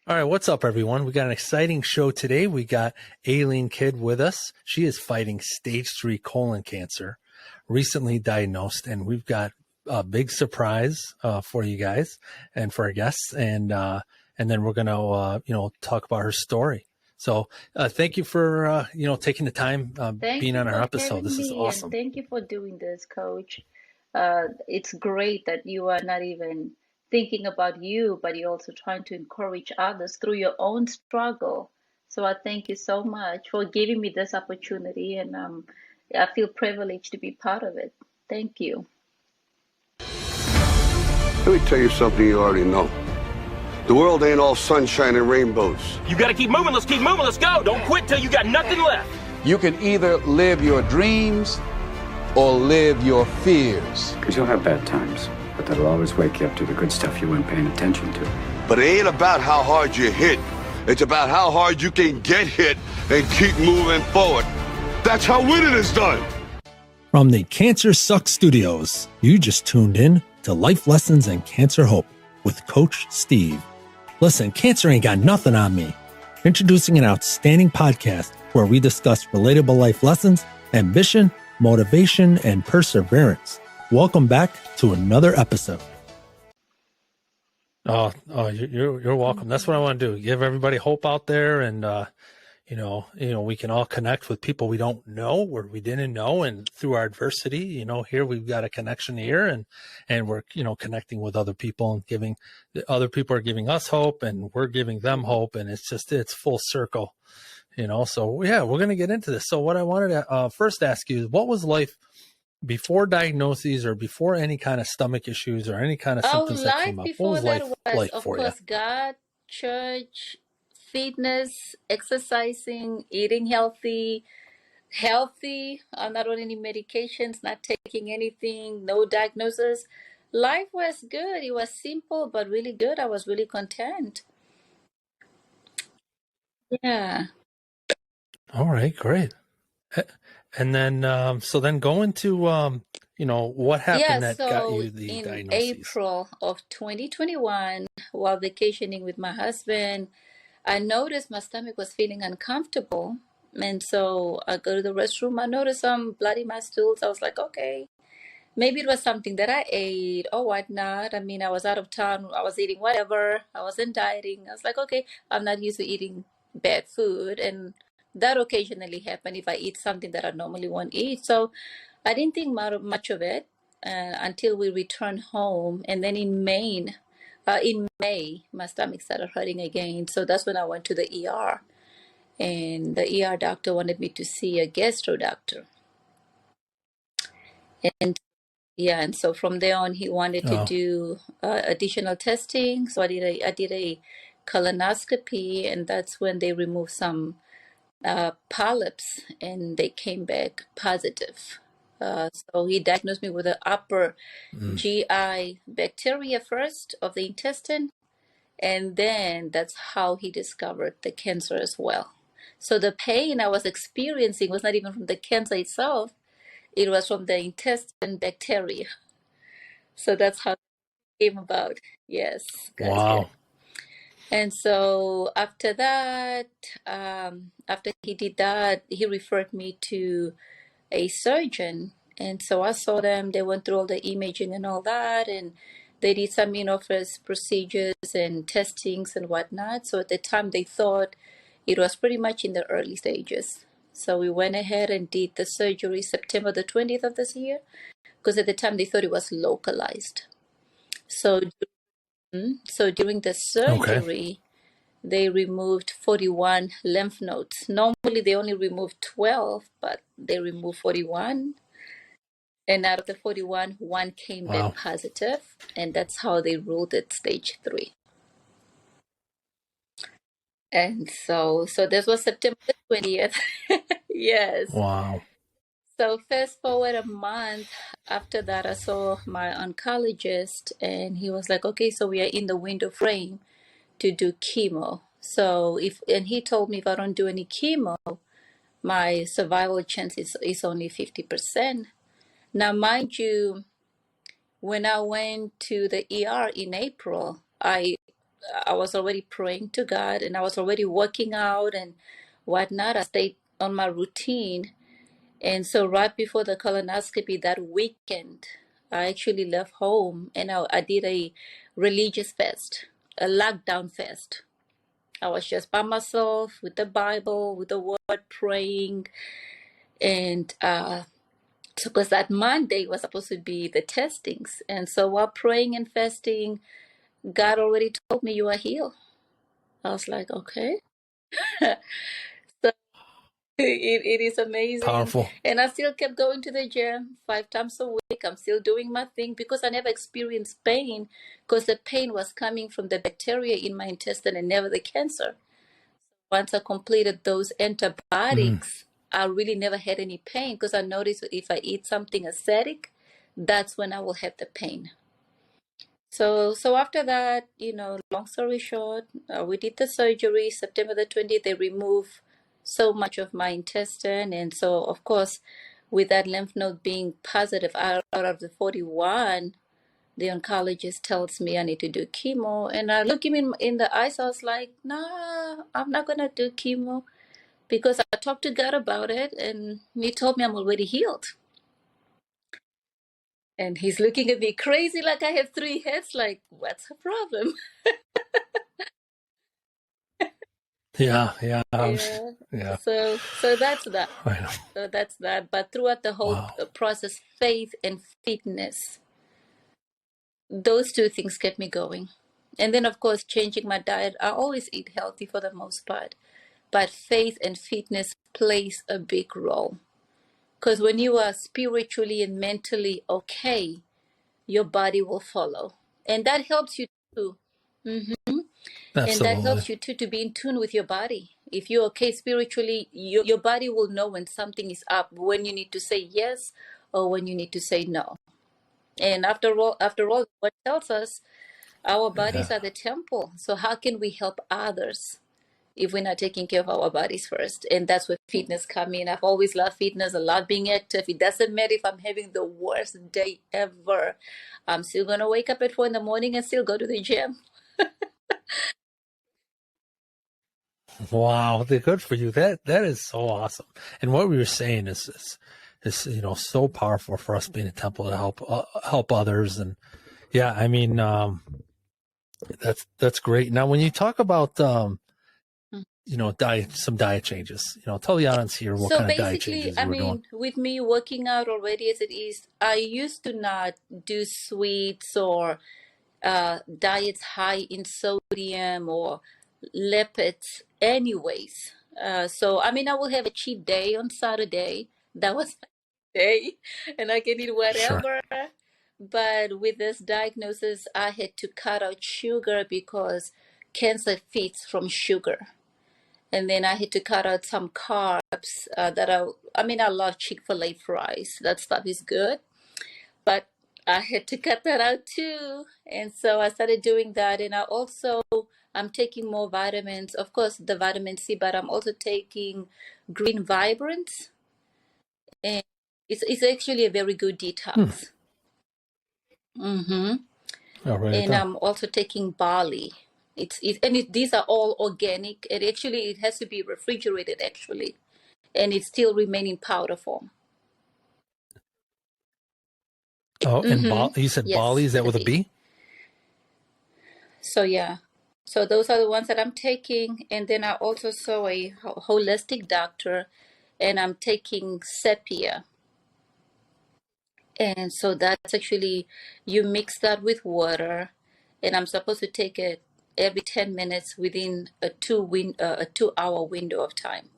All right, what's up, everyone? We got an exciting show today. We got Aline Kidd with us. She is fighting stage 3 colon cancer, recently diagnosed, and we've got a big surprise for you guys and for our guests, and then we're gonna talk about her story. So thank you for taking the time Thank being you on our for episode. having This is me, and awesome. thank you for doing this, Coach. It's great that you are not even thinking about you, but you're also trying to encourage others through your own struggle. So I thank you so much for giving me this opportunity, and I feel privileged to be part of it. Thank you. Let me tell you something you already know. The world ain't all sunshine and rainbows. You gotta keep moving, let's go. Don't quit till you got nothing left. You can either live your dreams or live your fears. Because you'll have bad times, but that'll always wake you up to the good stuff you weren't paying attention to. But it ain't about how hard you hit. It's about how hard you can get hit and keep moving forward. That's how winning is done. From the Cancer Sucks Studios, you just tuned in to Life Lessons and Cancer Hope with Coach Steve. Listen, cancer ain't got nothing on me. Introducing an outstanding podcast where we discuss relatable life lessons, ambition, motivation, and perseverance. Welcome back to another episode. You're welcome. That's what I want to do. Give everybody hope out there, and we can all connect with people we don't know or we didn't know, and through our adversity, here we've got a connection here, and we're connecting with other people and giving other people are giving us hope, and we're giving them hope, and it's full circle. So yeah, we're going to get into this. So what I wanted to first ask you is, what was life before diagnoses or before any kind of stomach issues or any kind of symptoms that came up? What was life like for you? Of course, God, church, fitness, exercising, eating healthy, not on any medications, not taking anything, no diagnosis. Life was good. It was simple, but really good. I was really content. Yeah. All right, great. And then, so then going to, what happened that got you the In diagnosis? April of 2021, while vacationing with my husband, I noticed my stomach was feeling uncomfortable. And so I go to the restroom. I noticed some blood in my stools. I was like, okay, maybe it was something that I ate or whatnot. I mean, I was out of town. I was eating whatever. I wasn't dieting. I was like, okay, I'm not used to eating bad food. And that occasionally happens if I eat something that I normally won't eat. So I didn't think much of it until we returned home. And then in May, my stomach started hurting again. So that's when I went to the ER. And the ER doctor wanted me to see a gastro doctor. And so from there on, he wanted to do additional testing. So I did a colonoscopy, and that's when they removed some polyps, and they came back positive. So he diagnosed me with an upper GI bacteria first of the intestine, and then that's how he discovered the cancer as well. So the pain I was experiencing was not even from the cancer itself, it was from the intestine bacteria. So that's how it came about. Yes, God's Wow. good. And so after that, after he did that, he referred me to a surgeon. And so I saw them. They went through all the imaging and all that, and they did some first procedures and testings and whatnot. So at the time, they thought it was pretty much in the early stages. So we went ahead and did the surgery September the 20th of this year, because at the time they thought it was localized. So during the surgery, they removed 41 lymph nodes. Normally they only remove 12, but they removed 41. And out of the 41, one came back positive, and that's how they ruled it stage 3. And so this was September the 20th. Yes. Wow. So fast forward a month after that, I saw my oncologist, and he was like, okay, so we are in the window frame to do chemo. So and he told me if I don't do any chemo, my survival chance is only 50%. Now, mind you, when I went to the ER in April, I I was already praying to God, and I was already working out and whatnot. I stayed on my routine. And so right before the colonoscopy that weekend, I actually left home and I did a religious fast, a lockdown fast. I was just by myself with the Bible, with the word, praying. And so because that Monday was supposed to be the testings. And so while praying and fasting, God already told me you are healed. I was like, okay. So it is amazing. Powerful. And I still kept going to the gym 5 times a week. I'm still doing my thing because I never experienced pain because the pain was coming from the bacteria in my intestine and never the cancer. Once I completed those antibiotics, I really never had any pain because I noticed if I eat something acidic, that's when I will have the pain. So after that, long story short, we did the surgery. September the 20th, they removed so much of my intestine. And so, of course, with that lymph node being positive out of the 41, the oncologist tells me I need to do chemo. And I look him in the eyes. I was like, nah, I'm not going to do chemo because I talked to God about it. And he told me I'm already healed. And he's looking at me crazy like I have 3 heads. Like, what's the problem? Yeah. Yeah. So that's that. I know. So that's that. But throughout the whole Wow. process, faith and fitness, those 2 things kept me going. And then, of course, changing my diet. I always eat healthy for the most part. But faith and fitness plays a big role. Because when you are spiritually and mentally okay, your body will follow. And that helps you too. And that helps Absolutely. you too to be in tune with your body. If you're okay spiritually, your body will know when something is up, when you need to say yes or when you need to say no. And after all, what tells us our bodies Yeah. are the temple. So how can we help others if we're not taking care of our bodies first? And that's where fitness come in. I've always loved fitness, I love being active. It doesn't matter if I'm having the worst day ever. I'm still gonna wake up at 4 in the morning and still go to the gym. Wow, they're good for you. That is so awesome. And what we were saying is so powerful for us being a temple to help others. And yeah, I mean, that's great. Now, when you talk about some diet changes, tell the audience here what So kind of diet basically, changes I you were doing. mean, with me working out already as it is, I used to not do sweets or diets high in sodium or lipids anyways. So, I mean, I will have a cheat day on Saturday. That was my day, and I can eat Sure. whatever. But with this diagnosis, I had to cut out sugar because cancer feeds from sugar. And then I had to cut out some carbs I love Chick-fil-A fries. That stuff is good. But I had to cut that out too. And so I started doing that. And I'm taking more vitamins, of course, the vitamin C, but I'm also taking green vibrance. And it's actually a very good detox. Mm-hmm. I'll write it And down. I'm also taking barley. These are all organic. It has to be refrigerated actually, and it still remain in powder form. Oh, and Mm-hmm. you said Bali, Yes, is that with a with a B. B? So yeah, so those are the ones that I'm taking, and then I also saw a holistic doctor, and I'm taking sepia, and so that's actually you mix that with water, and I'm supposed to take it every 10 minutes within a 2-hour window of time.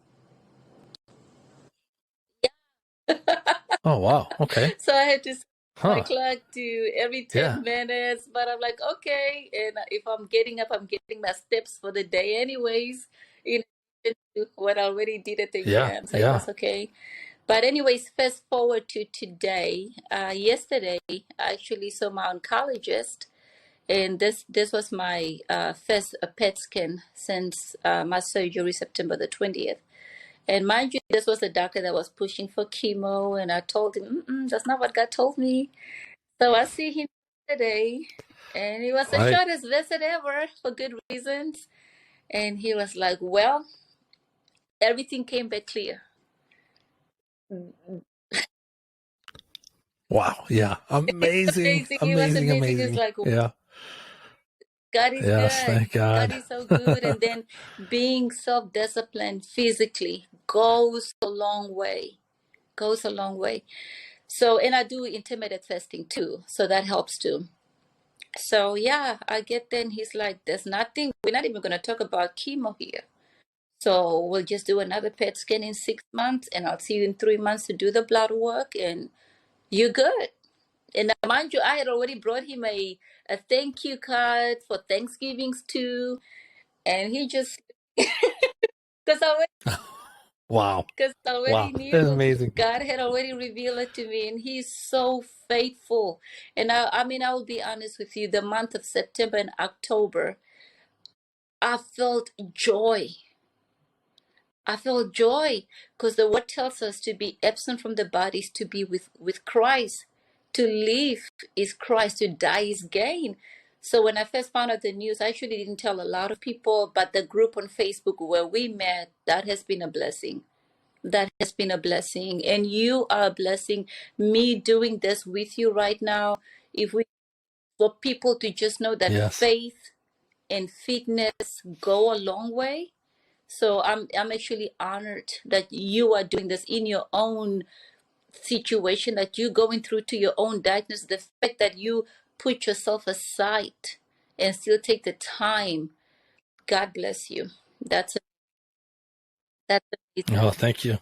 Oh, wow. Okay. So I had to set my Huh. clock to every Yeah. 10 minutes, but I'm like, okay. And if I'm getting up, I'm getting my steps for the day anyways, in addition to what I already did at the Yeah. gym. So it Yeah. was okay. But anyways, fast forward to today. Yesterday, I actually saw my oncologist, and this was my first PET scan since my surgery, September the 20th. And mind you, this was a doctor that was pushing for chemo, and I told him, that's not what God told me. So I see him yesterday, and it was the Right. shortest visit ever for good reasons. And he was like, "Well, everything came back clear." Wow. Yeah. Amazing. Amazing. It was Amazing. amazing. It's Amazing. like, Yeah. God is Yes. good. Thank God God. is so good. And then being self-disciplined physically goes a long way. Goes a long way. So, and I do intermittent fasting too. So that helps too. So yeah, I get there and he's like, there's nothing, we're not even going to talk about chemo here. So we'll just do another PET scan in 6 months and I'll see you in 3 months to do the blood work and you're good. And mind you, I had already brought him a thank you card for Thanksgivings too. And he just, because Wow. I already Wow. That's knew amazing. God had already revealed it to me, and He's so faithful. And I mean, I will be honest with you, the month of September and October, I felt joy. I felt joy because the word tells us to be absent from the body is to be with Christ. To live is Christ, to die is gain. So when I first found out the news, I actually didn't tell a lot of people, but the group on Facebook where we met, that has been a blessing. That has been a blessing. And you are a blessing. Me doing this with you right now, if we for people to just know that Yes. faith and fitness go a long way. So I'm actually honored that you are doing this in your own situation, that you're going through to your own diagnosis. The fact that you put yourself aside and still take the time. God bless you. That's amazing. Oh, thank you.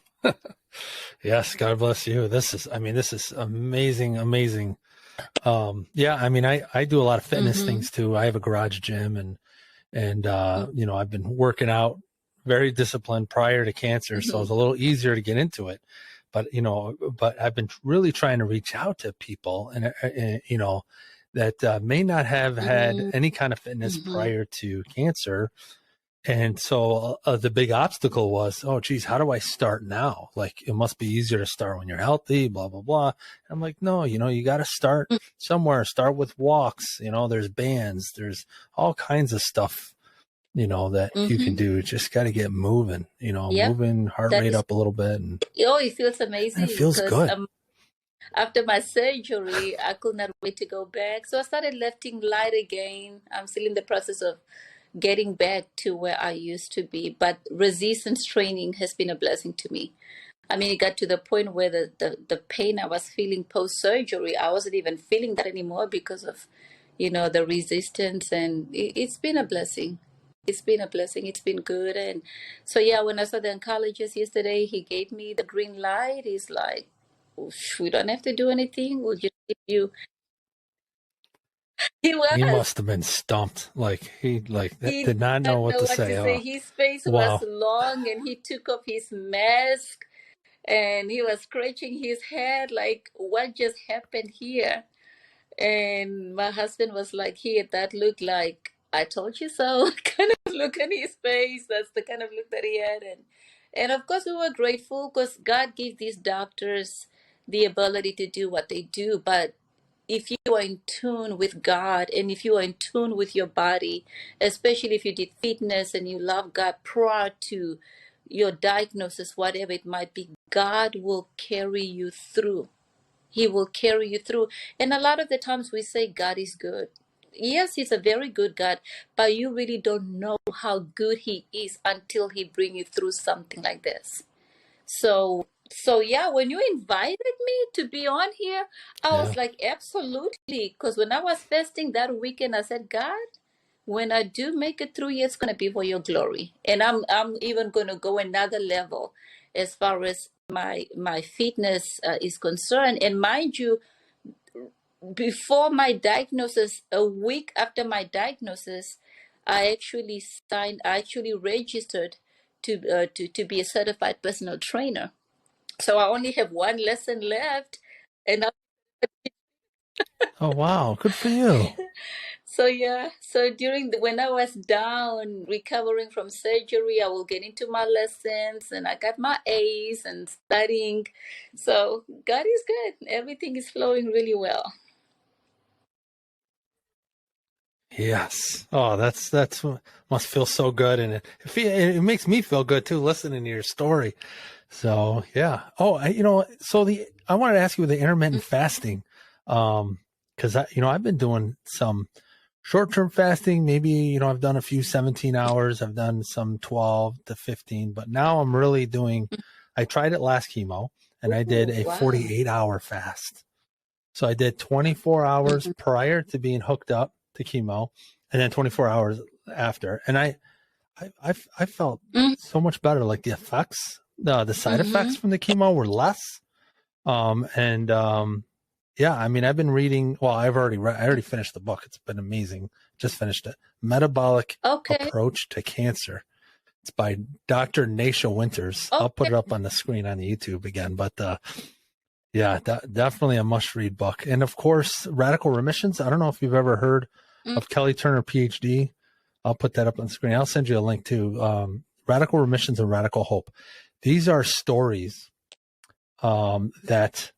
Yes. God bless you. This is amazing. Amazing. Yeah. I mean, I do a lot of fitness Mm-hmm. things too. I have a garage gym and I've been working out very disciplined prior to cancer. So it's Mm-hmm. a little easier to get into it, but I've been really trying to reach out to people and that may not have had any kind of fitness Mm-hmm. prior to cancer. And so the big obstacle was, oh, geez, how do I start now? Like, it must be easier to start when you're healthy, blah, blah, blah. I'm like, no, you got to start somewhere. Start with walks. There's bands, there's all kinds of stuff, that you can Mm-hmm. do. Just got to get moving, Yep. moving, heart That rate is, up a little bit. And oh, it feels it amazing feels because good. after my surgery, I could not wait to go back. So I started lifting light again. I'm still in the process of getting back to where I used to be. But resistance training has been a blessing to me. I mean, it got to the point where the pain I was feeling post surgery, I wasn't even feeling that anymore because of, the resistance. And it's been a blessing. It's been a blessing. It's been good. And so, yeah, when I saw the oncologist yesterday, he gave me the green light. He's like, we don't have to do anything. We'll just give you. He He was. must have been stumped. Like, he He did did not know not what know to what to say. say. Oh, His face was wow. long and he took off his mask and he was scratching his head like, what just happened here? And my husband was like, here, that looked like, I told you so, kind of look on his face. That's the kind of look that he had. And of course, we were grateful because God gave these doctors the ability to do what they do. But if you are in tune with God and if you are in tune with your body, especially if you did fitness and you love God prior to your diagnosis, whatever it might be, God will carry you through. He will carry you through. And a lot of the times we say God is good. Yes, He's a very good God, but you really don't know how good He is until He bring you through something like this. So yeah, when you invited me to be on here, I Yeah. was like, absolutely. Because when I was fasting that weekend, I said, God, when I do make it through, it's gonna be for your glory. And I'm even gonna go another level as far as my fitness is concerned. And mind you, before my diagnosis, a week after my diagnosis, I actually registered to be a certified personal trainer. So I only have one lesson left, and Oh, wow. Good for you. so yeah. So when I was down recovering from surgery, I will get into my lessons, and I got my A's and studying. So God is good. Everything is flowing really well. Yes. Oh, that's must feel so good, and it makes me feel good too listening to your story. So yeah. Oh, I wanted to ask you with the intermittent fasting, because I've been doing some short-term fasting. Maybe I've done a few 17 hours. I've done some 12 to 15, but now I'm really doing. I tried it last chemo, and I did a Wow. 48-hour fast. So I did 24 hours prior to being hooked up to chemo, and then 24 hours after. And I felt so much better. Like the effects, the side effects from the chemo were less. Yeah, I mean, I've been reading. Well, I already finished the book. It's been amazing. Just finished it. Metabolic Approach to Cancer. It's by Dr. Nasha Winters. I'll put it up on the screen on the YouTube again. But yeah, definitely a must-read book. And of course, Radical Remissions. I don't know if you've ever heard of Kelly Turner, PhD. I'll put that up on the screen. I'll send you a link to Radical Remissions and Radical Hope. These are stories that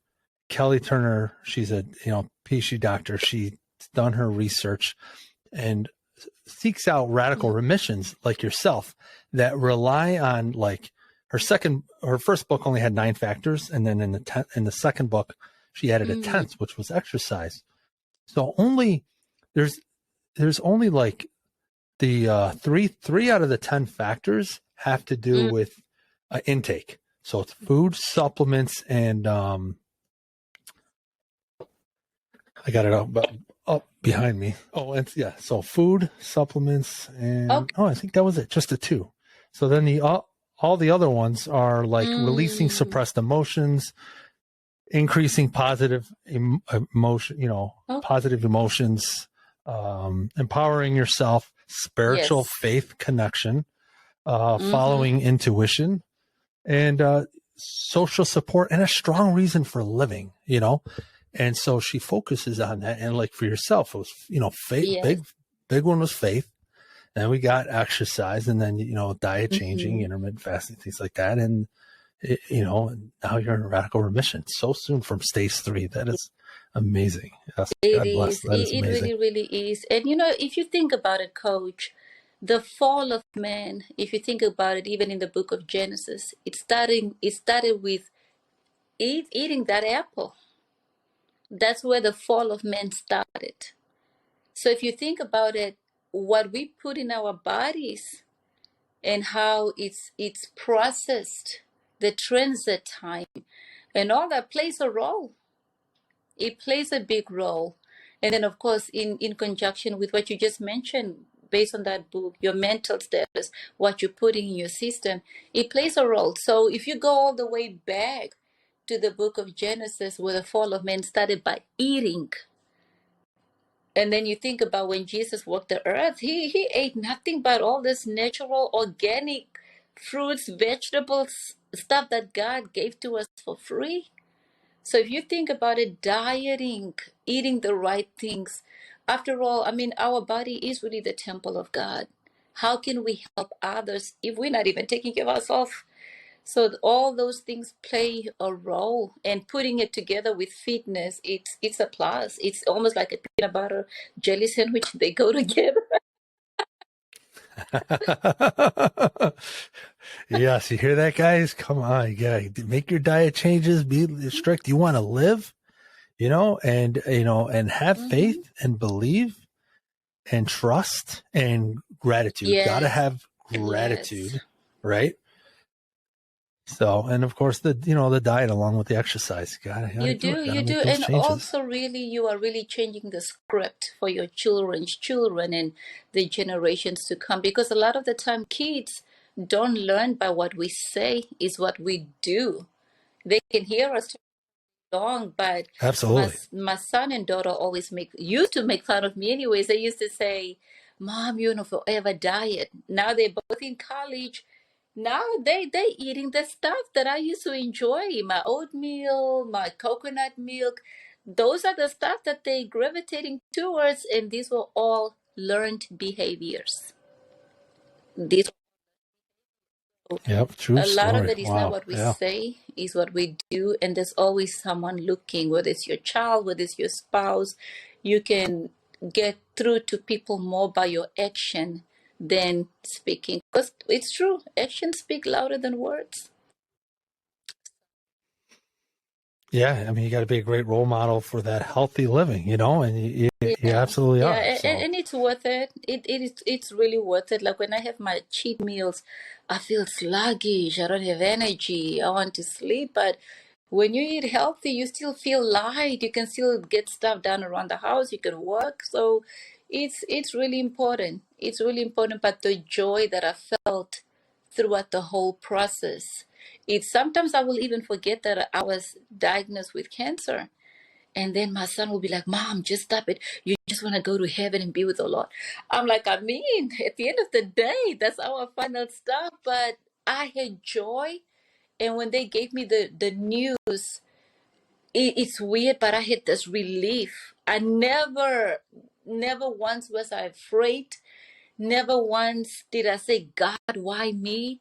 Kelly Turner, she's a PhD doctor. She's done her research and seeks out radical remissions like yourself that rely on like her first book only had 9 factors, and then in the second book she added a 10th, which was exercise. So there's only like the three out of the 10 factors have to do with intake. So it's food, supplements, and I got it up behind me. Oh, and yeah. So food, supplements, and I think that was it. Just the 2. So then all the other ones are like releasing suppressed emotions, increasing positive positive emotions, empowering yourself, spiritual faith connection, following intuition, and social support, and a strong reason for living, And so she focuses on that. And like for yourself, it was, faith, big one was faith. Then we got exercise, and then, diet changing, intermittent fasting, things like that. And, now you're in radical remission so soon from stage 3. That is amazing. Yes, God bless. That is amazing. It really, really is. And, if you think about it, Coach, the fall of man, if you think about it, even in the book of Genesis, it started with eating that apple. That's where the fall of man started. So if you think about it, what we put in our bodies and how it's processed, the transit time, and all that plays a role. It plays a big role. And then, of course, in conjunction with what you just mentioned, based on that book, your mental status, what you're putting in your system, it plays a role. So if you go all the way back to the book of Genesis, where the fall of man started by eating, and then you think about when Jesus walked the earth, he ate nothing but all this natural, organic fruits, vegetables, stuff that God gave to us for free. So if you think about it, dieting, eating the right things, after all, I mean, our body is really the temple of God. How can we help others if we're not even taking care of ourselves? So all those things play a role, and putting it together with fitness, it's a plus. It's almost like a peanut butter jelly sandwich. They go together. Yes, you hear that, guys? Come on, you gotta make your diet changes, be strict. You want to live, and have faith and believe and trust and gratitude. Yes. Gotta have gratitude, right? So, and of course the diet along with the exercise. You do, and changes. also really you are really changing the script for your children's children and the generations to come, because a lot of the time kids don't learn by what we say, is what we do. They can hear us long, but absolutely, my son and daughter always used to make fun of me anyways. They used to say, "Mom, you're on a forever diet." Now they're both in college. Now they eating the stuff that I used to enjoy, my oatmeal, my coconut milk. Those are the stuff that they gravitating towards, and these were all learned behaviors. These true a lot story. of it is not what we say, is what we do, and there's always someone looking, whether it's your child, whether it's your spouse. You can get through to people more by your action than speaking. Because it's true, actions speak louder than words. Yeah, I mean, you got to be a great role model for that healthy living, and you Yeah, absolutely yeah, are. and it's worth it. It's really worth it. Like when I have my cheat meals, I feel sluggish. I don't have energy. I want to sleep. But when you eat healthy, you still feel light. You can still get stuff done around the house. You can work. So it's really important. It's really important. But the joy that I felt throughout the whole process, it's sometimes I will even forget that I was diagnosed with cancer. And then my son will be like, Mom, just stop it. You just want to go to heaven and be with the Lord. I'm like, at the end of the day, that's our final stop. But I had joy. And when they gave me the news, it's weird, but I had this relief. I never once was I afraid. Never once did I say, God, why me?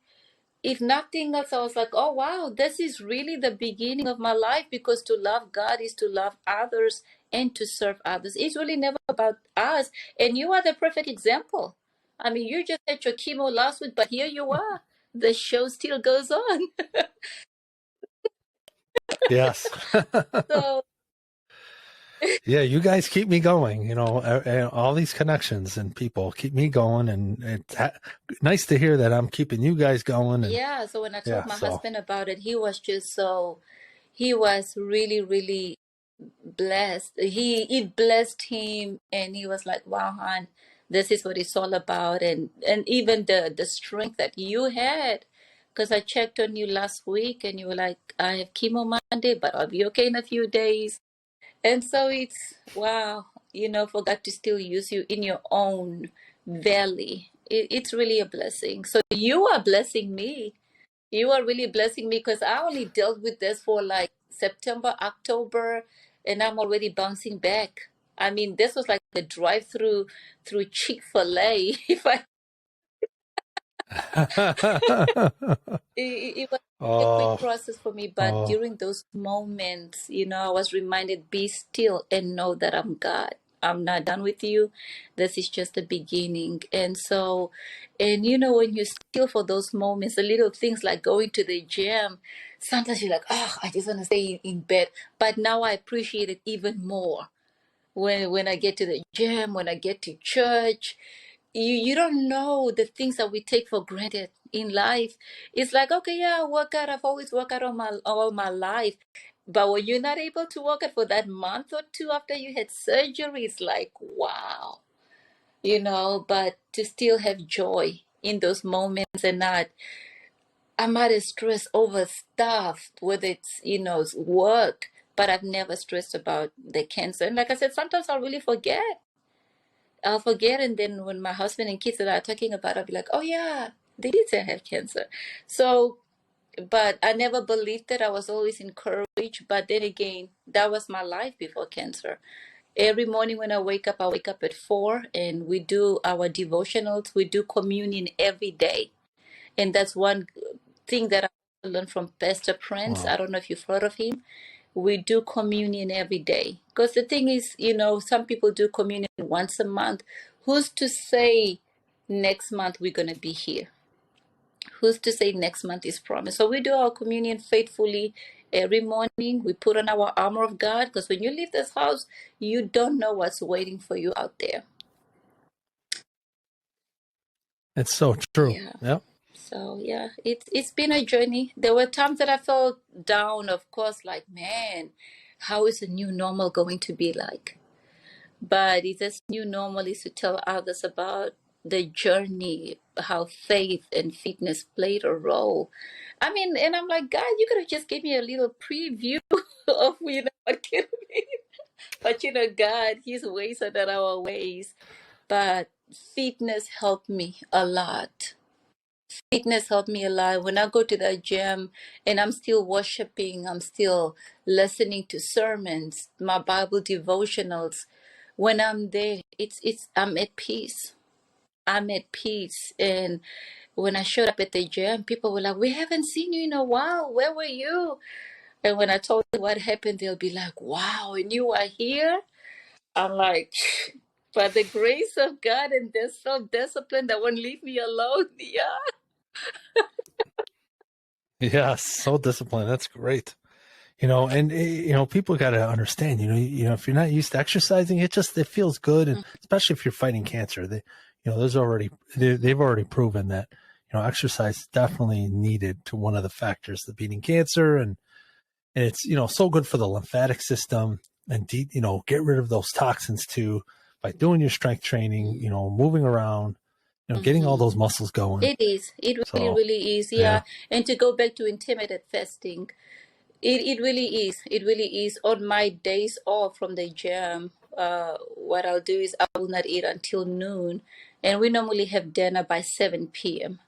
If nothing else, I was like, oh, wow, this is really the beginning of my life, because to love God is to love others and to serve others. It's really never about us. And you are the perfect example. I mean, you just had your chemo last week, but here you are. The show still goes on. Yes. So, Yeah, you guys keep me going. All these connections and people keep me going, and it's nice to hear that I'm keeping you guys going. And yeah. So when I told yeah, my so husband about it, he was really, really blessed. It blessed him, and he was like, "Wow, hon, this is what it's all about." And even the strength that you had, because I checked on you last week, and you were like, "I have chemo Monday, but I'll be okay in a few days." And so it's wow, for God to still use you in your own valley. It's really a blessing. So you are blessing me. You are really blessing me, because I only dealt with this for like September, October, and I'm already bouncing back. I mean, this was like a through Chick-fil-A. If I it was a quick oh, process for me, but oh, during those moments, I was reminded, be still and know that I'm God. I'm not done with you. This is just the beginning. And so, and when you're still for those moments, the little things like going to the gym, sometimes you're like, oh, I just want to stay in bed. But now I appreciate it even more when I get to the gym, when I get to church. You don't know the things that we take for granted in life. It's like, okay, yeah, I work out. I've always worked out all my life. But when you're not able to work out for that month or two after you had surgery, it's like, wow, but to still have joy in those moments and not, I might have stressed over stuff, whether it's work, but I've never stressed about the cancer. And like I said, sometimes I'll really forget. I'll forget, and then when my husband and kids are talking about it, I'll be like, oh yeah, they did say I have cancer. So, but I never believed it. I was always encouraged. But then again, that was my life before cancer. Every morning when I wake up at 4, and we do our devotionals. We do communion every day. And that's one thing that I learned from Pastor Prince. wow. I don't know if you've heard of him. We do communion every day. Because the thing is, some people do communion once a month. Who's to say next month we're going to be here? Who's to say next month is promised? So we do our communion faithfully every morning. We put on our armor of God, because when you leave this house, you don't know what's waiting for you out there. It's so true. Yeah. Yep. So yeah, it's been a journey. There were times that I felt down, of course, like, man, how is the new normal going to be like? But this new normal is to tell others about the journey, how faith and fitness played a role. I mean, and I'm like, God, you could have just gave me a little preview of what can be. But God, His ways are not our ways. But fitness helped me a lot. Fitness helped me a lot. When I go to the gym and I'm still worshiping, I'm still listening to sermons, my Bible devotionals. When I'm there, I'm at peace. I'm at peace. And when I showed up at the gym, people were like, "We haven't seen you in a while. Where were you?" And when I told them what happened, they'll be like, "Wow, and you are here?" I'm like, But the grace of God and this self-discipline that won't leave me alone. Yeah. Yes, so disciplined. That's great. And people got to understand, if you're not used to exercising, it feels good. And especially if you're fighting cancer, they've already proven that, exercise is definitely needed to one of the factors of beating cancer. And it's, so good for the lymphatic system and, get rid of those toxins too by doing your strength training, moving around, getting all those muscles going. It is. It really, really is. Yeah. And to go back to intermittent fasting, it really is. It really is. On my days off from the gym, what I'll do is I will not eat until noon. And we normally have dinner by 7 p.m.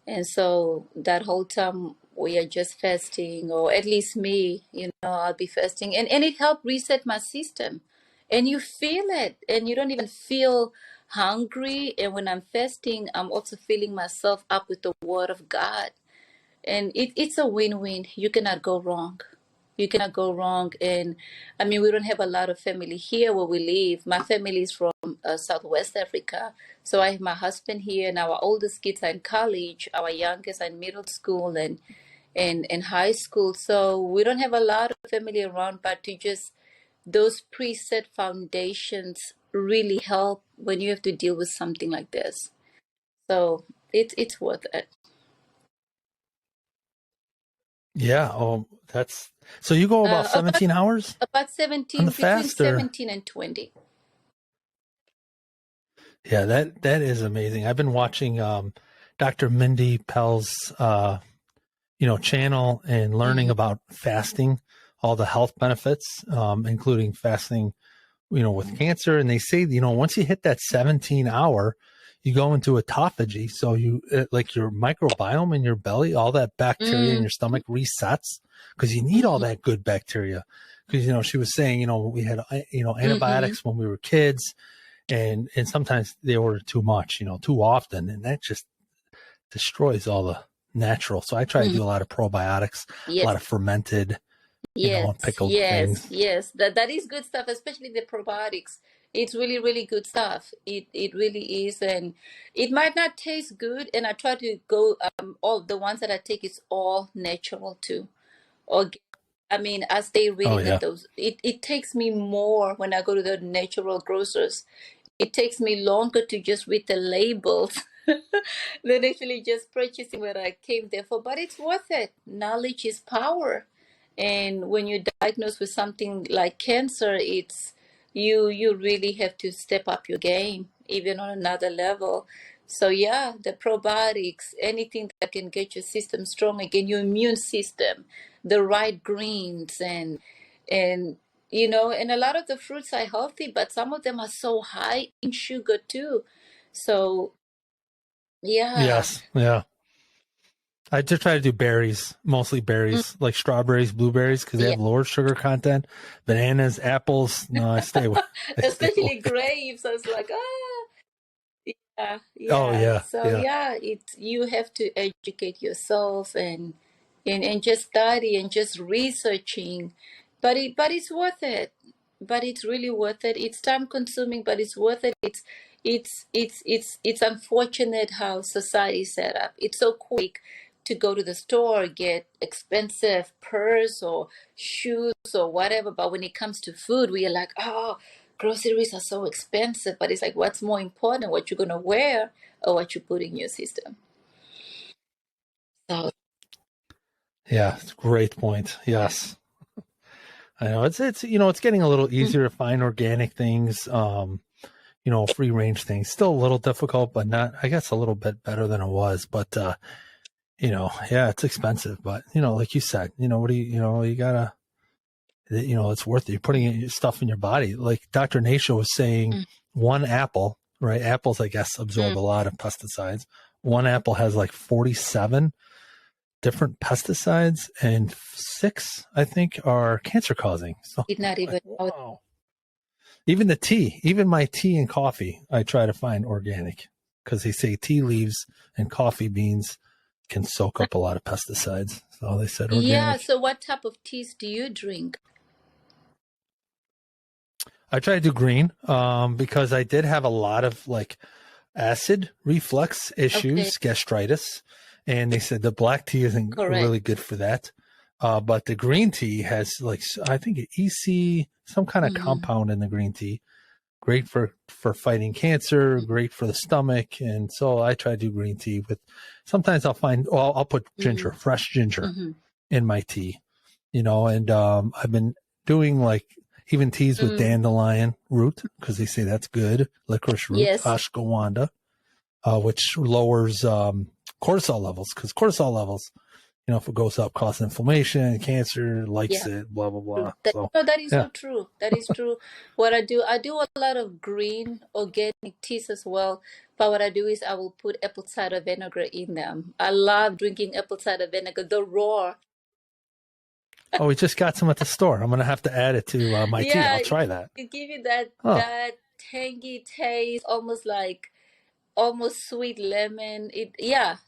And so that whole time we are just fasting, or at least me, I'll be fasting. And it helped reset my system. And you feel it, and you don't even feel hungry. And when I'm fasting, I'm also filling myself up with the Word of God. And it's a win-win. You cannot go wrong. You cannot go wrong. And I mean, we don't have a lot of family here where we live. My family is from Southwest Africa. So I have my husband here, and our oldest kids are in college. Our youngest are in middle school and high school. So we don't have a lot of family around, but those preset foundations really help when you have to deal with something like this. So it's worth it. Yeah. Oh, so you go about 17 hours? About 17, between 17 and 20. Yeah, that is amazing. I've been watching Dr. Mindy Pell's channel and learning about fasting, all the health benefits, including fasting, with cancer. And they say, once you hit that 17-hour, you go into autophagy. So like your microbiome in your belly, all that bacteria in your stomach resets because you need all that good bacteria. Because, she was saying, we had, antibiotics when we were kids, and sometimes they order too much, too often. And that just destroys all the natural. So I try to do a lot of probiotics, a lot of fermented, and pickled things. Yes. That is good stuff, especially the probiotics. It's really, really good stuff. It really is. And it might not taste good. And I try to go, all the ones that I take is all natural too. I stay reading at those. It takes me more when I go to the natural grocers. It takes me longer to just read the labels than actually just purchasing what I came there for. But it's worth it. Knowledge is power. And when you're diagnosed with something like cancer, it's you really have to step up your game, even on another level. So yeah, the probiotics, anything that can get your system strong again, your immune system, the right greens, and and a lot of the fruits are healthy, but some of them are so high in sugar too. So yeah. Yes. Yeah. I just try to do berries, mostly berries, like strawberries, blueberries, because they have lower sugar content. Bananas, apples. No, I stay away. Especially grapes. I was like, yeah. Oh yeah. So you have to educate yourself and just study and just researching, but it's worth it. But it's really worth it. It's time consuming, but it's worth it. It's unfortunate how society is set up. It's so quick to go to the store, get expensive purse or shoes or whatever. But when it comes to food, we are like, oh, groceries are so expensive. But it's like, what's more important, what you're going to wear or what you put in your system? So. Yeah, it's a great point. Yes. I know it's getting a little easier to find organic things, free range things. Still a little difficult, but not, I guess, a little bit better than it was. But, it's expensive, but, like you said, what do you gotta, it's worth it. You're putting stuff in your body. Like Dr. Nasha was saying, one apple, right? Apples, I guess, absorb a lot of pesticides. One apple has like 47 different pesticides, and 6, I think, are cancer causing. So did not even wow. Even the tea, even my tea and coffee, I try to find organic because they say tea leaves and coffee beans can soak up a lot of pesticides. So they said organic. Yeah. So what type of teas do you drink? I try to do green because I did have a lot of like acid reflux issues, gastritis, and they said the black tea isn't really good for that. But the green tea has like, I think EC, some kind of compound in the green tea. Great for fighting cancer, great for the stomach. And so I try to do green tea with, sometimes I'll put ginger, fresh ginger in my tea, you know, and I've been doing like even teas with dandelion root because they say that's good. Licorice root, ashwagandha, which lowers cortisol levels because cortisol levels, you know, if it goes up, causes inflammation, cancer, likes it, blah, blah, blah. That is so true. That is true. What I do a lot of green organic teas as well. But what I do is I will put apple cider vinegar in them. I love drinking apple cider vinegar, the raw. Oh, we just got some at the store. I'm going to have to add it to my tea. I'll try that. It give you that tangy taste, almost sweet lemon.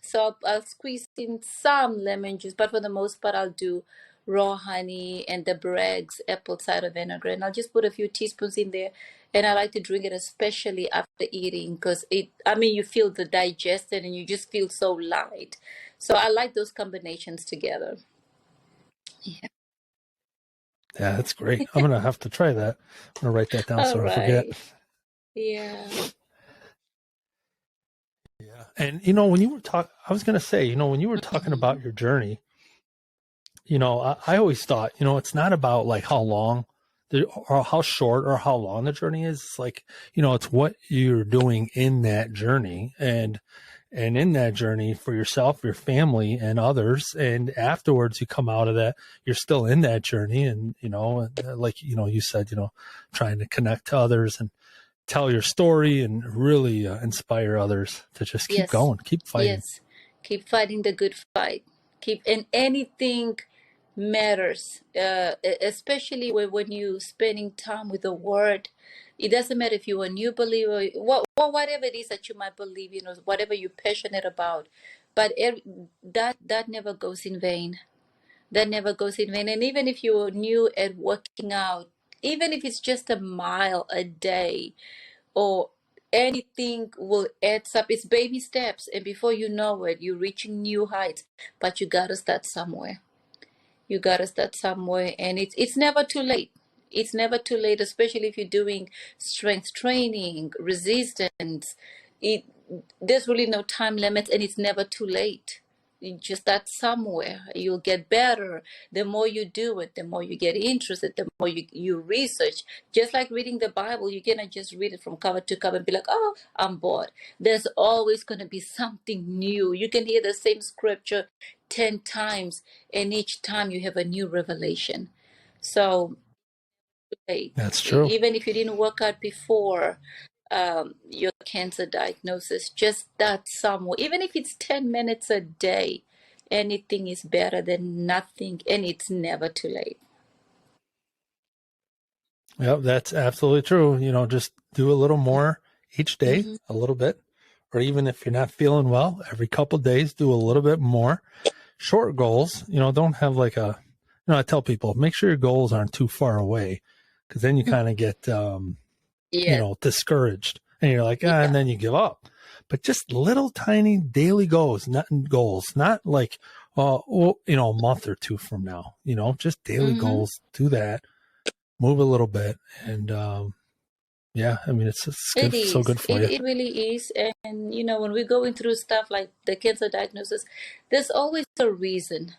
So I'll squeeze in some lemon juice, but for the most part I'll do raw honey and the Bragg's apple cider vinegar, and I'll just put a few teaspoons in there, and I like to drink it especially after eating because you feel the digestion and you just feel so light. So I like those combinations together. Yeah, that's great. I'm gonna have to try that. I'm gonna write that down so I forget. Yeah. Yeah. And, you know, when you were I was going to say, you know, when you were talking about your journey, you know, I always thought, you know, it's not about like how long or how short or how long the journey is. It's like, you know, it's what you're doing in that journey and in that journey for yourself, your family and others. And afterwards you come out of that, you're still in that journey. And, you know, like, you know, you said, you know, trying to connect to others and tell your story and really inspire others to just keep going, keep fighting. Yes, keep fighting the good fight. And anything matters, especially when you're spending time with the Word. It doesn't matter if you're a new believer, whatever it is that you might believe, you know, whatever you're passionate about, but that never goes in vain. That never goes in vain. And even if you're new at working out, even if it's just a mile a day, or anything will add up. It's baby steps, and before you know it, you're reaching new heights. But you gotta start somewhere. You gotta start somewhere, and it's never too late. It's never too late, especially if you're doing strength training, resistance. There's really no time limit, and it's never too late. You just start somewhere. You'll get better. The more you do it, the more you get interested, the more you research. Just like reading the Bible, you cannot just read it from cover to cover and be like, oh, I'm bored. There's always going to be something new. You can hear the same scripture 10 times, and each time you have a new revelation. So, that's true. Even if you didn't work out before, your cancer diagnosis, just that somewhere, even if it's 10 minutes a day, anything is better than nothing, and it's never too late. Yep, that's absolutely true. You know, just do a little more each day, a little bit, or even if you're not feeling well, every couple of days, do a little bit more. Short goals, you know, don't have like you know, I tell people, make sure your goals aren't too far away because then you kind of get, you know, discouraged and you're like, and then you give up. But just little tiny daily goals, not like, you know, a month or two from now, you know, just daily goals, do that, move a little bit. And, yeah, I mean, it's good, so good for you. It really is. And, you know, when we're going through stuff like the cancer diagnosis, there's always a reason,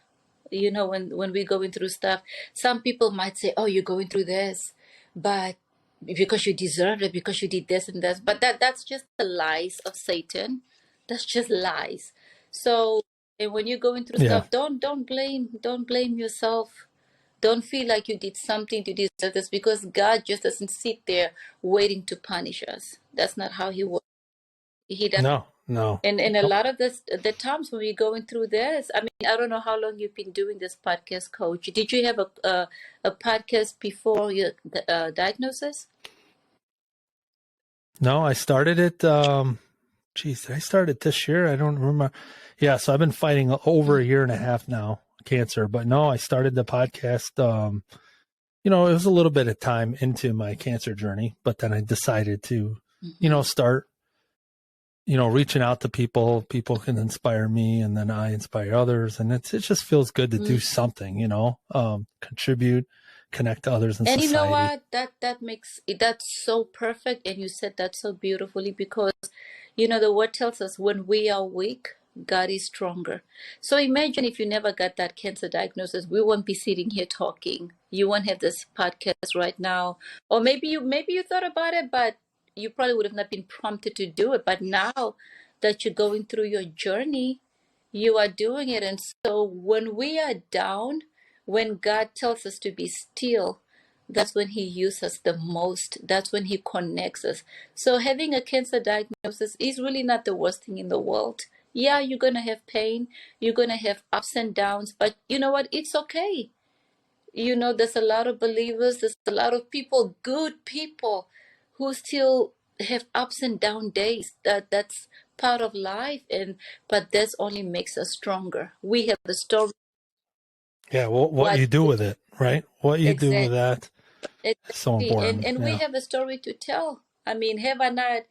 you know, when we're going through stuff. Some people might say, oh, you're going through this, but because you deserve it, because you did this and this. But that's just the lies of Satan. That's just lies. So, and when you're going through stuff, don't blame yourself. Don't feel like you did something to deserve this, because God just doesn't sit there waiting to punish us. That's not how He works. He doesn't. No. And a lot of the times when we're going through this, I mean, I don't know how long you've been doing this podcast, Coach. Did you have a podcast before your diagnosis? No, I started it. I started this year. I don't remember. Yeah, so I've been fighting over a year and a half now, cancer. But no, I started the podcast it was a little bit of time into my cancer journey, but then I decided to, start, reaching out to people. People can inspire me, and then I inspire others. And it just feels good to do something, contribute, connect to others in And you know society. what? That's so perfect. And you said that so beautifully because, the word tells us when we are weak, God is stronger. So imagine if you never got that cancer diagnosis, we won't be sitting here talking. You won't have this podcast right now. Or maybe you thought about it, but you probably would have not been prompted to do it. But now that you're going through your journey, you are doing it. And so when we are down, when God tells us to be still, that's when He uses us the most. That's when He connects us. So having a cancer diagnosis is really not the worst thing in the world. Yeah, you're going to have pain. You're going to have ups and downs. But you know what? It's okay. There's a lot of believers. There's a lot of people, good people, who still have ups and down days. That's part of life. But this only makes us stronger. We have the story. Yeah. What you do with it, right? What you do with that. So Exactly. important. And we have a story to tell. I mean, have I not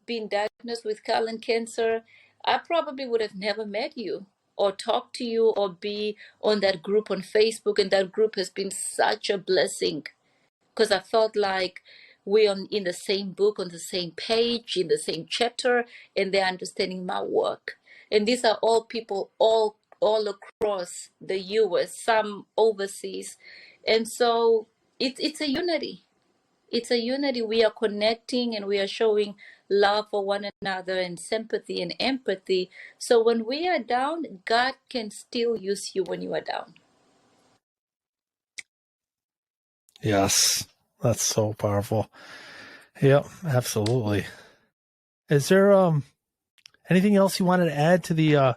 been diagnosed with colon cancer, I probably would have never met you or talked to you or be on that group on Facebook. And that group has been such a blessing because I felt like we're in the same book, on the same page, in the same chapter, and they're understanding my work. And these are all people all across the US, some overseas. And so it's a unity. It's a unity. We are connecting and we are showing love for one another and sympathy and empathy. So when we are down, God can still use you when you are down. Yes. That's so powerful. Yeah, absolutely. Is there anything else you wanted to add to the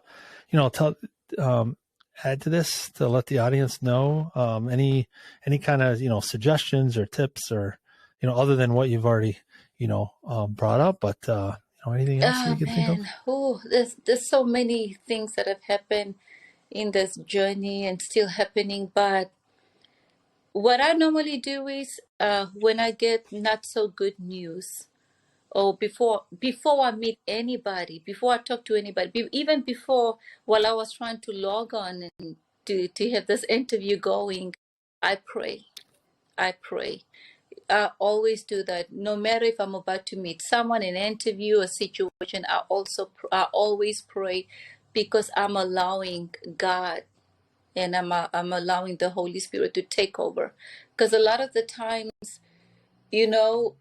add to this to let the audience know? Any kind of suggestions or tips or other than what you've already brought up, but anything else you can think of? Oh, there's so many things that have happened in this journey and still happening. But what I normally do is when I get not so good news, or before I meet anybody, before I talk to anybody, even before, while I was trying to log on and to have this interview going, I pray. I always do that. No matter if I'm about to meet someone, an interview, a situation, I always pray because I'm allowing God and I'm allowing the Holy Spirit to take over. Because a lot of the times, there's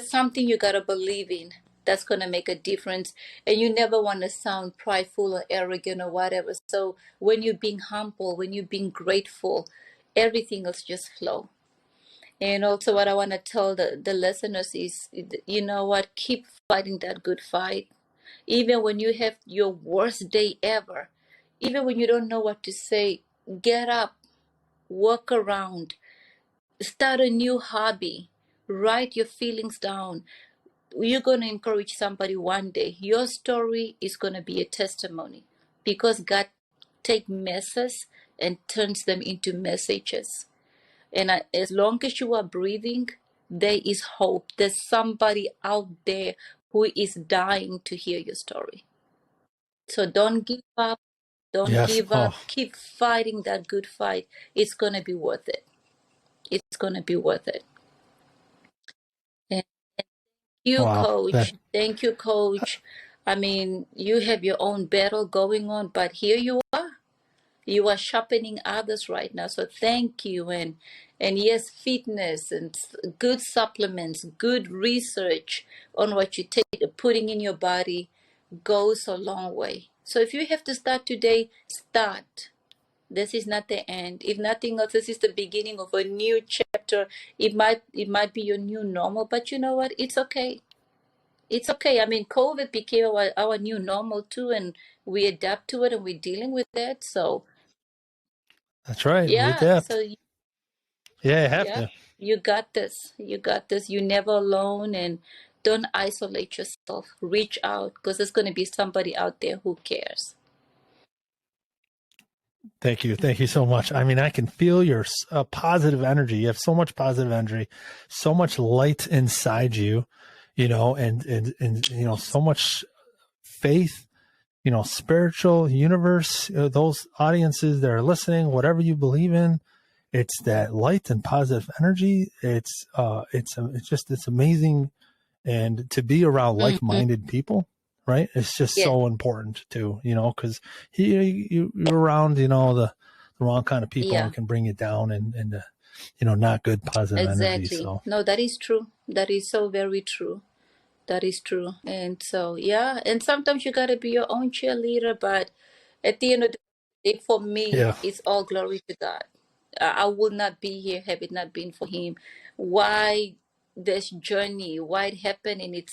something you got to believe in that's going to make a difference. And you never want to sound prideful or arrogant or whatever. So when you're being humble, when you're being grateful, everything else just flow. And also what I want to tell the listeners is, you know what, keep fighting that good fight. Even when you have your worst day ever, even when you don't know what to say, get up, walk around, start a new hobby, write your feelings down. You're going to encourage somebody one day. Your story is going to be a testimony because God takes messes and turns them into messages. And as long as you are breathing, there is hope. There's somebody out there who is dying to hear your story. So don't give up. Don't Yes. give up. Keep fighting that good fight. It's going to be worth it. It's going to be worth it. And you, Wow. Coach. Thank you, Coach. I mean, you have your own battle going on, but here you are. You are sharpening others right now. So thank you. And yes, fitness and good supplements, good research on what you take, putting in your body goes a long way. So if you have to start today, start. This is not the end. If nothing else, this is the beginning of a new chapter. It might be your new normal, but you know what? It's okay. It's okay. I mean, COVID became our new normal too, and we adapt to it and we're dealing with that. So That's right. yeah, so you have to. you got this. You got this. You're never alone, and don't isolate yourself. Reach out because there's going to be somebody out there who cares. Thank you. Thank you so much. I mean, I can feel your positive energy. You have so much positive energy, so much light inside you, you know, and, you know, so much faith, you know, spiritual universe, those audiences that are listening, whatever you believe in, it's that light and positive energy. It's amazing. And to be around like-minded people, right? It's just so important too, you know, because you're around, you know, the wrong kind of people and can bring you down and you know, not good positive energy. So. No, that is true. That is so very true. That is true. And so, yeah. And sometimes you got to be your own cheerleader. But at the end of the day, for me, it's all glory to God. I would not be here had it not been for him. Why this journey, why it happened, and it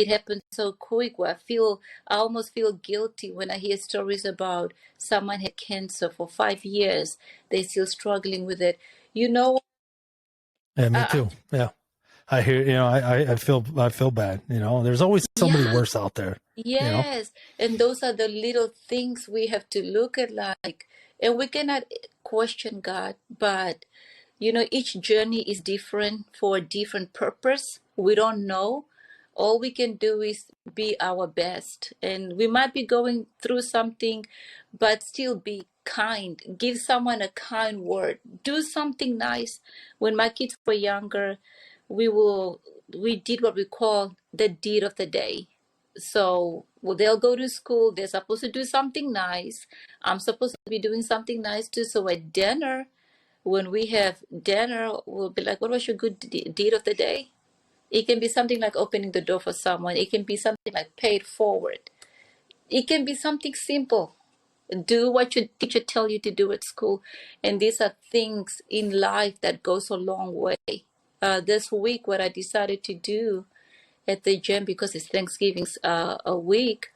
happened so quick where I almost feel guilty when I hear stories about someone had cancer for 5 years. They're still struggling with it. You know? Yeah, me too. Yeah. I hear, you know, I feel bad, you know, there's always somebody worse out there. Yes. You know? And those are the little things we have to look at, like, and we cannot question God, but you know, each journey is different for a different purpose. We don't know. All we can do is be our best. And we might be going through something, but still be kind. Give someone a kind word. Do something nice. When my kids were younger, we did what we call the deed of the day. So they'll go to school. They're supposed to do something nice. I'm supposed to be doing something nice too. So at dinner, when we have dinner, we'll be like, what was your good deed of the day? It can be something like opening the door for someone. It can be something like pay it forward. It can be something simple. Do what your teacher tell you to do at school. And these are things in life that goes a long way. This week, what I decided to do at the gym, because it's Thanksgiving's a week,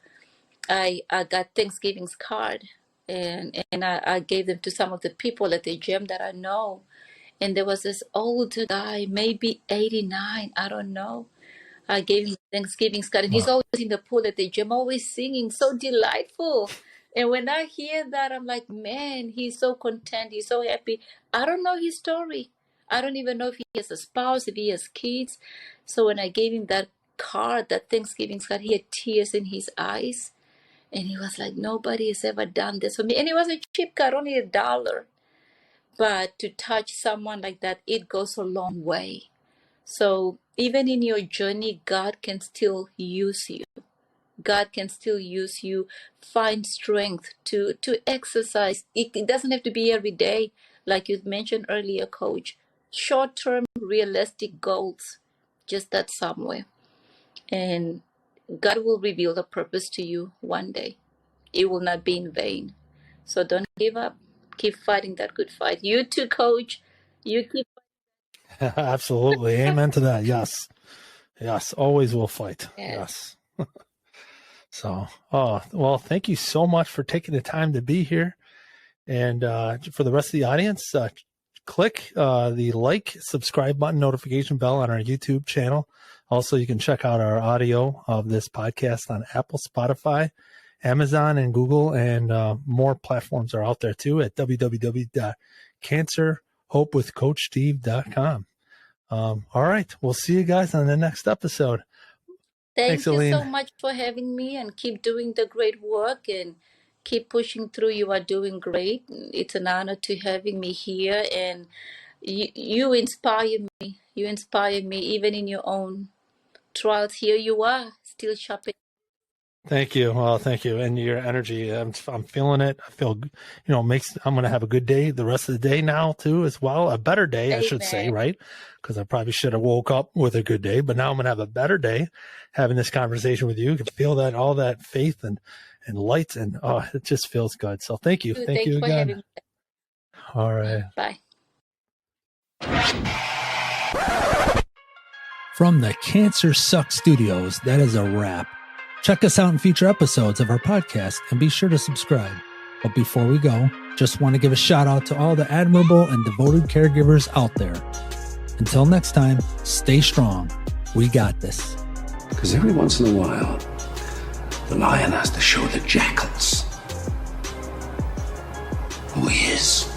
I got Thanksgiving's card. And I gave them to some of the people at the gym that I know. And there was this older guy, maybe 89, I don't know. I gave him Thanksgiving's card. And he's always in the pool at the gym, always singing, so delightful. And when I hear that, I'm like, man, he's so content. He's so happy. I don't know his story. I don't even know if he has a spouse, if he has kids. So when I gave him that card, that Thanksgiving's card, he had tears in his eyes. And he was like, nobody has ever done this for me. And it was a cheap card, only $1. But to touch someone like that, it goes a long way. So even in your journey, God can still use you. God can still use you. Find strength to exercise. It doesn't have to be every day, like you mentioned earlier, Coach. Short-term, realistic goals. Just that somewhere. And God will reveal the purpose to you one day. It will not be in vain. So don't give up. Keep fighting that good fight. You too, Coach. You keep fighting. Absolutely. Amen to that. Yes. Yes. Always will fight. Yes. So, well, thank you so much for taking the time to be here. And for the rest of the audience, click the like, subscribe button, notification bell on our YouTube channel. Also, you can check out our audio of this podcast on Apple, Spotify, Amazon, and Google, and more platforms are out there too at www.cancerhopewithcoachsteve.com. All right. We'll see you guys on the next episode. Thanks, Aline. So much for having me, and keep doing the great work and keep pushing through. You are doing great. It's an honor to having me here, and you inspire me. You inspire me even in your own trials. Here you are, still shopping. Thank you. Well, thank you. And your energy, I'm feeling it. I feel, I'm going to have a good day the rest of the day now too, as well. A better day, Amen. I should say, right? Because I probably should have woke up with a good day, but now I'm going to have a better day having this conversation with you. You can feel that, all that faith and light, and it just feels good. So thank you. Thank you again. All right. Bye. From the Cancer Sucks Studios, that is a wrap. Check us out in future episodes of our podcast and be sure to subscribe. But before we go, just want to give a shout out to all the admirable and devoted caregivers out there. Until next time, stay strong. We got this. Because every once in a while, the lion has to show the jackals who he is.